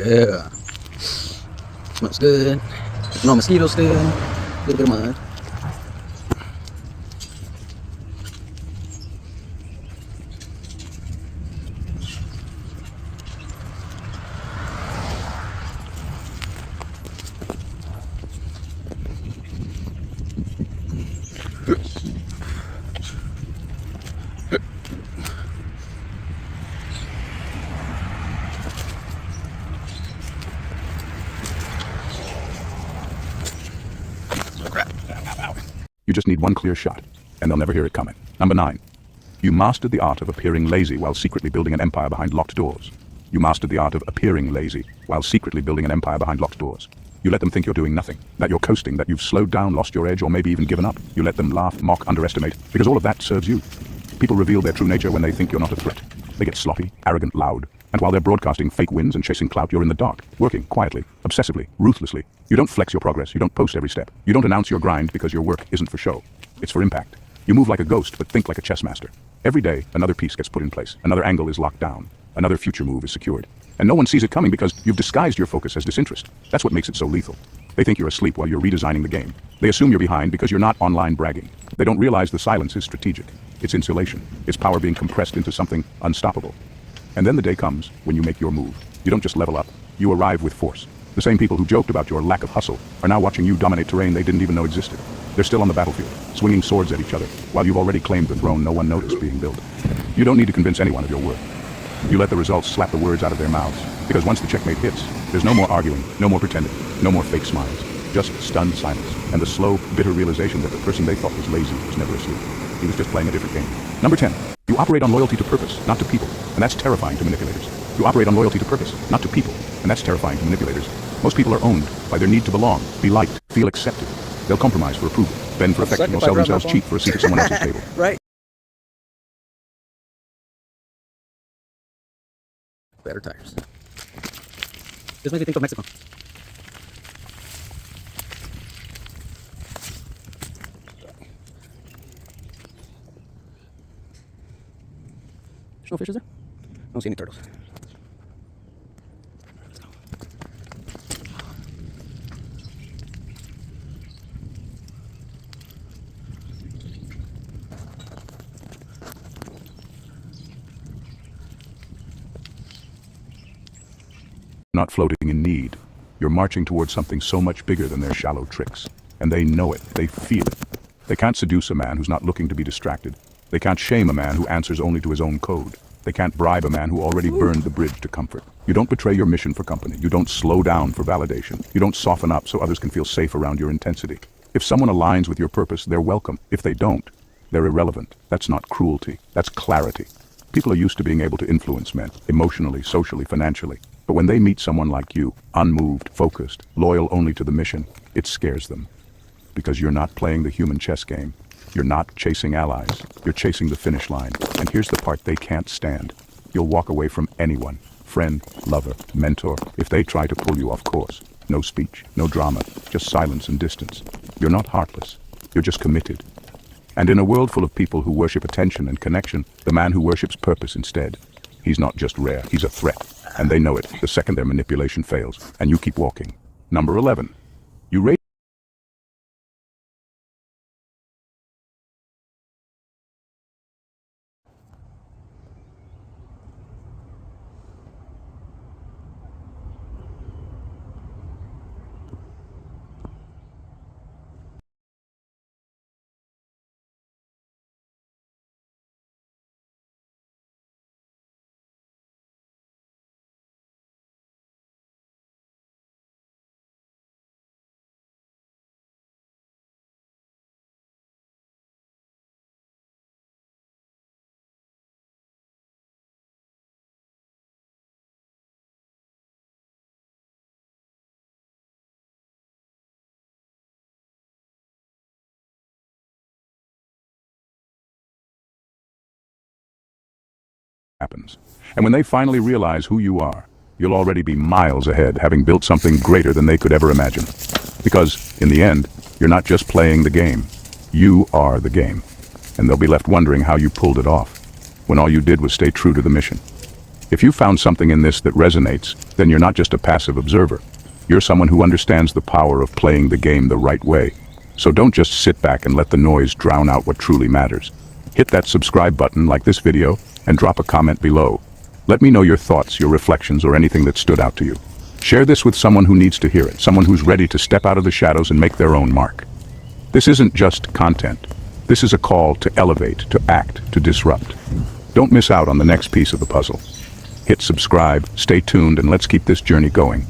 Yeah. Smells good. No mosquitoes still. A little bit of mud. You just need one clear shot, and they'll never hear it coming. Number 9. You mastered the art of appearing lazy while secretly building an empire behind locked doors. You mastered the art of appearing lazy while secretly building an empire behind locked doors. You let them think you're doing nothing, that you're coasting, that you've slowed down, lost your edge, or maybe even given up. You let them laugh, mock, underestimate, because all of that serves you. People reveal their true nature when they think you're not a threat. They get sloppy, arrogant, loud, and while they're broadcasting fake wins and chasing clout, you're in the dark, working quietly, obsessively, ruthlessly. You don't flex your progress, you don't post every step. You don't announce your grind because your work isn't for show. It's for impact. You move like a ghost, but think like a chess master. Every day, another piece gets put in place, another angle is locked down, another future move is secured. And no one sees it coming because you've disguised your focus as disinterest. That's what makes it so lethal. They think you're asleep while you're redesigning the game. They assume you're behind because you're not online bragging. They don't realize the silence is strategic. It's insulation. It's power being compressed into something unstoppable. And then the day comes when you make your move. You don't just level up, you arrive with force. The same people who joked about your lack of hustle are now watching you dominate terrain they didn't even know existed. They're still on the battlefield, swinging swords at each other, while you've already claimed the throne no one noticed being built. You don't need to convince anyone of your worth. You let the results slap the words out of their mouths, because once the checkmate hits, there's no more arguing, no more pretending, no more fake smiles, just stunned silence, and the slow, bitter realization that the person they thought was lazy was never asleep. He was just playing a different game. Number 10. You operate on loyalty to purpose, not to people, and that's terrifying to manipulators. You operate on loyalty to purpose, not to people, and that's terrifying to manipulators. Most people are owned by their need to belong, be liked, feel accepted. They'll compromise for approval, bend for affection, or sell themselves cheap for a seat at someone else's table. Right. Better tires. This makes me think of Mexico. There's no fishes there? I don't see any turtles. Let's go. Not floating in need. You're marching towards something so much bigger than their shallow tricks. And they know it. They feel it. They can't seduce a man who's not looking to be distracted. They can't shame a man who answers only to his own code. They can't bribe a man who already burned the bridge to comfort. You don't betray your mission for company. You don't slow down for validation. You don't soften up so others can feel safe around your intensity. If someone aligns with your purpose, they're welcome. If they don't, they're irrelevant. That's not cruelty. That's clarity. People are used to being able to influence men, emotionally, socially, financially. But when they meet someone like you, unmoved, focused, loyal only to the mission, it scares them. Because you're not playing the human chess game. You're not chasing allies. You're chasing the finish line. And here's the part they can't stand. You'll walk away from anyone, friend, lover, mentor, if they try to pull you off course. No speech, no drama, just silence and distance. You're not heartless. You're just committed. And in a world full of people who worship attention and connection, the man who worships purpose instead, he's not just rare, he's a threat. And they know it the second their manipulation fails, and you keep walking. Number 11. You raise happens. And when they finally realize who you are, you'll already be miles ahead, having built something greater than they could ever imagine. Because, in the end, you're not just playing the game. You are the game. And they'll be left wondering how you pulled it off, when all you did was stay true to the mission. If you found something in this that resonates, then you're not just a passive observer. You're someone who understands the power of playing the game the right way. So don't just sit back and let the noise drown out what truly matters. Hit that subscribe button, like this video, and drop a comment below. Let me know your thoughts, your reflections, or anything that stood out to you. Share this with someone who needs to hear it, someone who's ready to step out of the shadows and make their own mark. This isn't just content. This is a call to elevate, to act, to disrupt. Don't miss out on the next piece of the puzzle. Hit subscribe, stay tuned, and let's keep this journey going.